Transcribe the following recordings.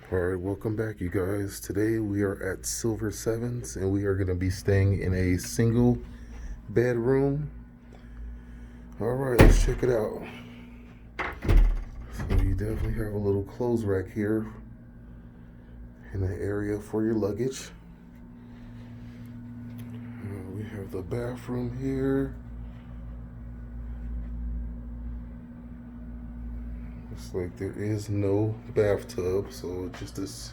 All right, welcome back, you guys. Today we are at Silver Sevens and we are going to be staying in a single bedroom. All right, let's check it out. So, you definitely have a little clothes rack here and an area for your luggage. We have the bathroom here. Looks like there is no bathtub, so just this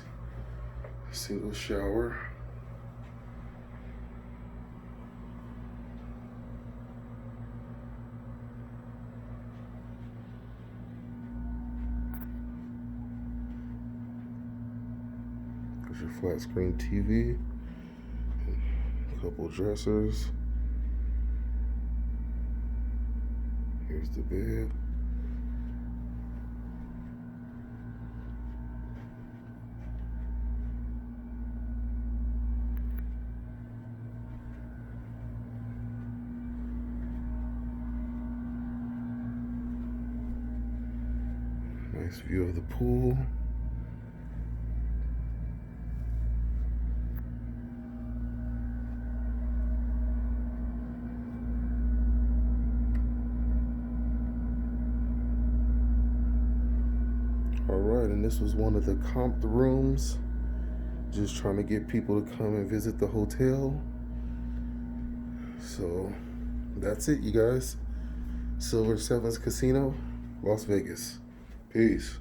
single shower. There's your flat screen TV, a couple dressers. Here's the bed. Nice view of the pool. All right, and this was one of the comped rooms. Just trying to get people to come and visit the hotel. So that's it, you guys. Silver Sevens Casino, Las Vegas. Peace.